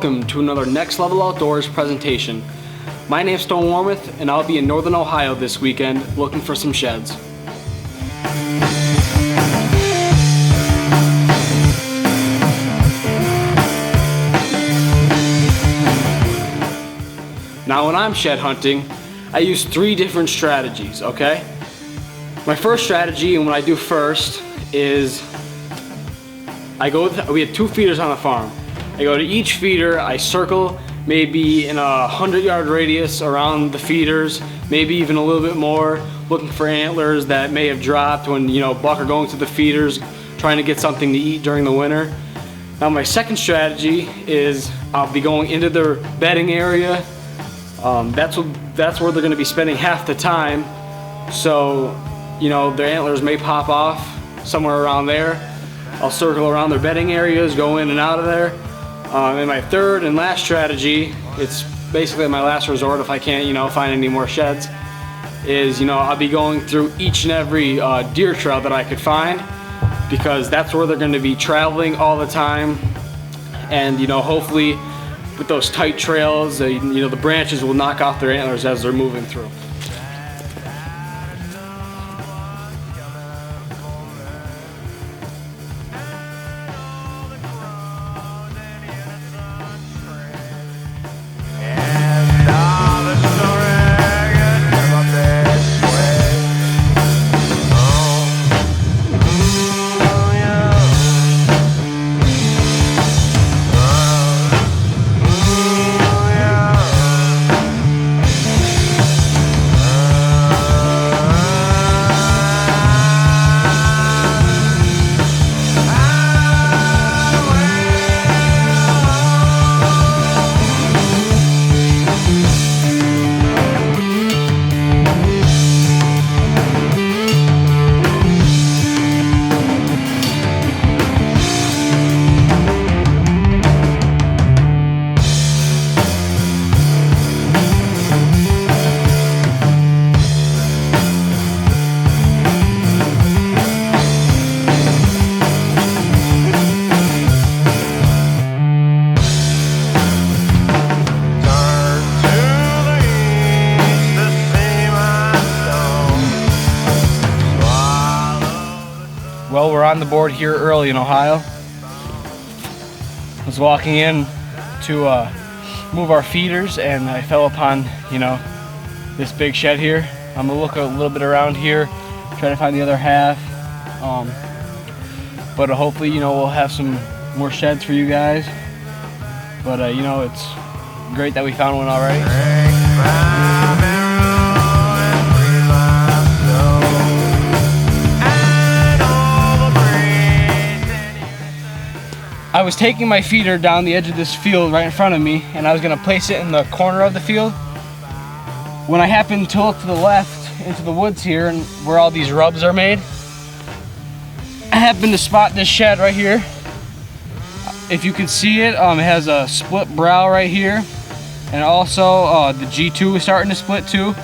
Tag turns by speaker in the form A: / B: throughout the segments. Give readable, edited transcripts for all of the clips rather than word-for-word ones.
A: welcome to another Next Level Outdoors presentation. My name's Stone Warmouth, and I'll be in Northern Ohio this weekend looking for some sheds. Now when I'm shed hunting, I use 3 different strategies, okay? My first strategy, and what I do first, is we have 2 feeders on the farm. I go to each feeder, I circle maybe in a 100-yard radius around the feeders, maybe even a little bit more, looking for antlers that may have dropped when buck are going to the feeders, trying to get something to eat during the winter. Now my second strategy is I'll be going into their bedding area. That's where they're going to be spending half the time, so their antlers may pop off somewhere around there. I'll circle around their bedding areas, go in and out of there. And my third and last strategy, it's basically my last resort if I can't find any more sheds, is I'll be going through each and every deer trail that I could find, because that's where they're going to be traveling all the time. And hopefully with those tight trails, the branches will knock off their antlers as they're moving through. Well, we're on the board here early in Ohio. I was walking in to move our feeders, and I fell upon, this big shed here. I'm gonna look a little bit around here, try to find the other half. But hopefully, we'll have some more sheds for you guys. But it's great that we found one already. I was taking my feeder down the edge of this field right in front of me, and I was going to place it in the corner of the field. When I happened to look to the left into the woods here, and where all these rubs are made, I happened to spot this shed right here. If you can see it, it has a split brow right here, and also the G2 is starting to split too.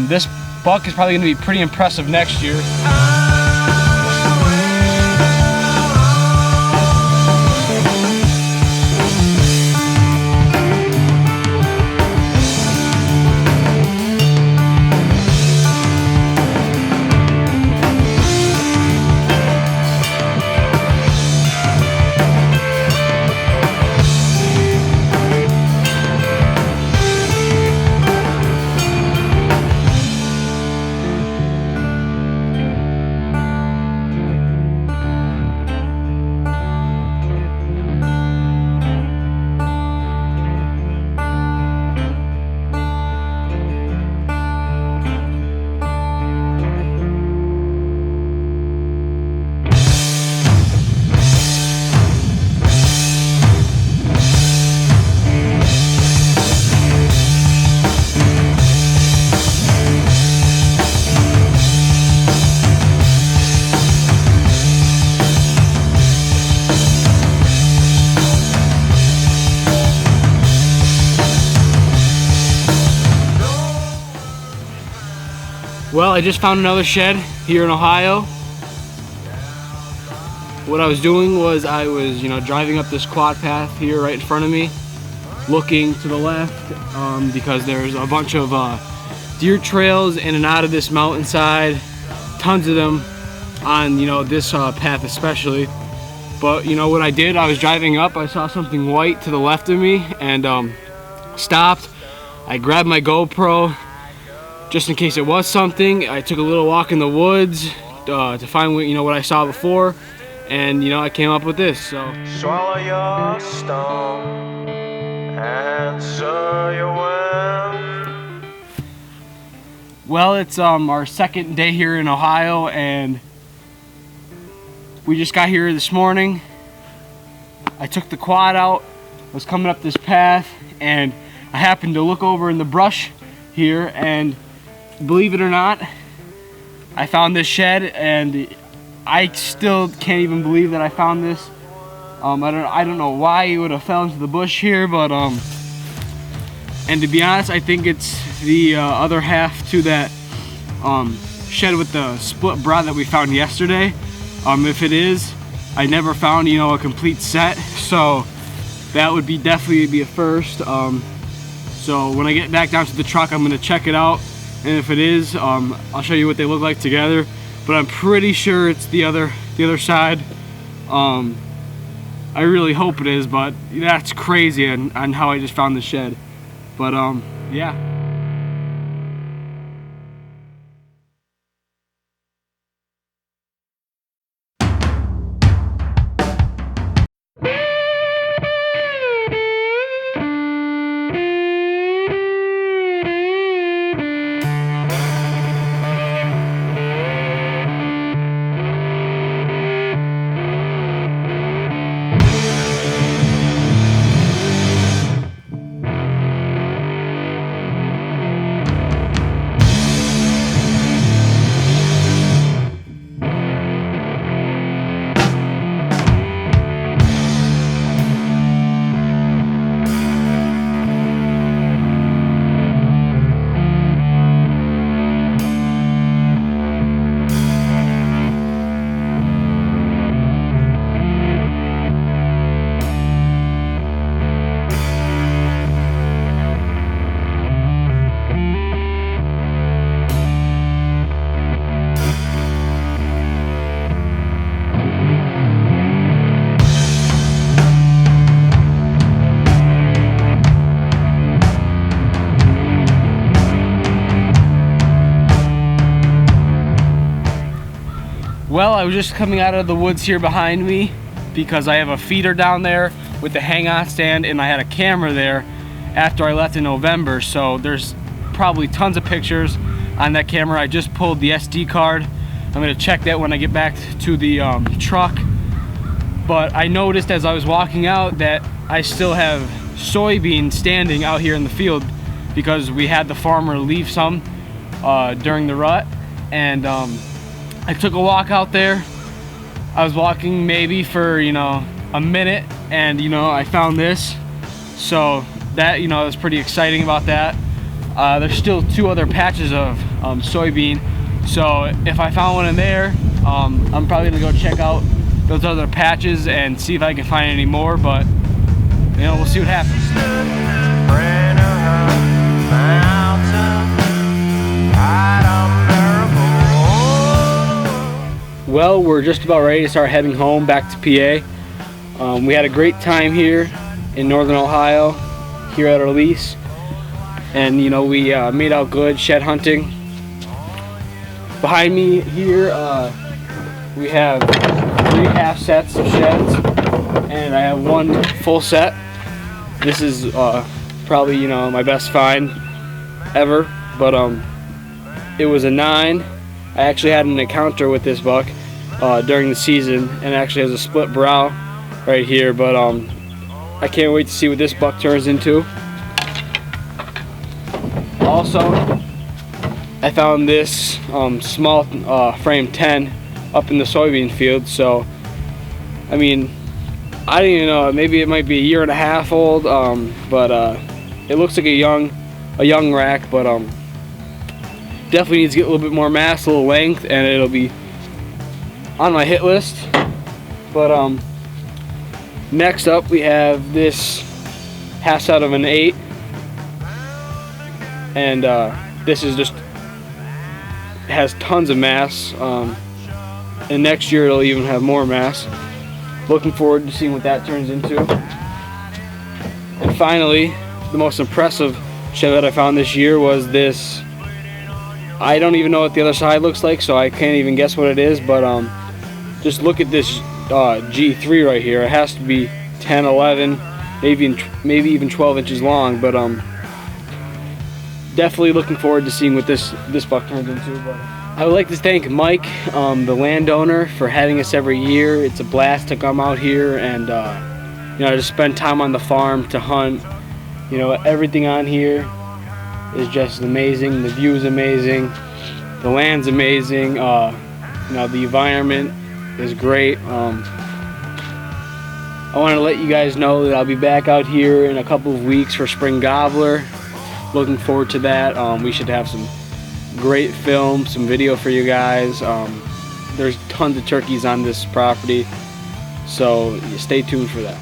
A: This buck is probably going to be pretty impressive next year. Well, I just found another shed here in Ohio. what I was doing was I was, driving up this quad path here right in front of me, looking to the left because there's a bunch of deer trails in and out of this mountainside, tons of them on this path especially. But what I did, I was driving up, I saw something white to the left of me and stopped. I grabbed my GoPro just in case it was something. I took a little walk in the woods to find what I saw before, and I came up with this. So
B: swallow your stone, answer your will.
A: Well, it's our second day here in Ohio, and we just got here this morning. I took the quad out, was coming up this path, and I happened to look over in the brush here, and believe it or not, I found this shed, and I still can't even believe that I found this. I don't know why you would have fell into the bush here, but and to be honest, I think it's the other half to that shed with the split bra that we found yesterday. If it is, I never found a complete set, so that would definitely be a first. So when I get back down to the truck, I'm gonna check it out, and if it is, I'll show you what they look like together. But I'm pretty sure it's the other side. I really hope it is, but that's crazy on how I just found the shed. But yeah. Well, I was just coming out of the woods here behind me because I have a feeder down there with the hang-on stand, and I had a camera there after I left in November, so there's probably tons of pictures on that camera. I just pulled the SD card. I'm gonna check that when I get back to the truck. But I noticed as I was walking out that I still have soybeans standing out here in the field because we had the farmer leave some during the rut, and I took a walk out there. I was walking maybe for a minute, and I found this, so that was pretty exciting about that. There's still two other patches of soybean, so if I found one in there, I'm probably gonna go check out those other patches and see if I can find any more, but we'll see what happens. Well, we're just about ready to start heading home back to PA. We had a great time here in Northern Ohio, here at our lease, and we made out good shed hunting. Behind me here, we have 3 half sets of sheds, and I have 1 full set. This is probably my best find ever, but it was a 9. I actually had an encounter with this buck during the season, and it actually has a split brow right here, but I can't wait to see what this buck turns into. Also, I found this small frame 10 up in the soybean field, so I mean, I don't even know, maybe it might be 1.5 years old, but it looks like a young rack, but definitely needs to get a little bit more mass, a little length, and it'll be on my hit list. But next up we have this hatched out of an 8, and this is just has tons of mass, and next year it'll even have more mass. Looking forward to seeing what that turns into. And finally, the most impressive Chevette I found this year was this. I don't even know what the other side looks like, so I can't even guess what it is, but just look at this G3 right here. It has to be 10, 11, maybe even 12 inches long, but definitely looking forward to seeing what this buck turns into. But I would like to thank Mike, the landowner, for having us every year. It's a blast to come out here and to spend time on the farm, to hunt. Everything on here is just amazing. The view is amazing. The land's amazing. The environment is great. I want to let you guys know that I'll be back out here in a couple of weeks for Spring Gobbler. Looking forward to that. We should have some great film, some video for you guys. There's tons of turkeys on this property, so stay tuned for that.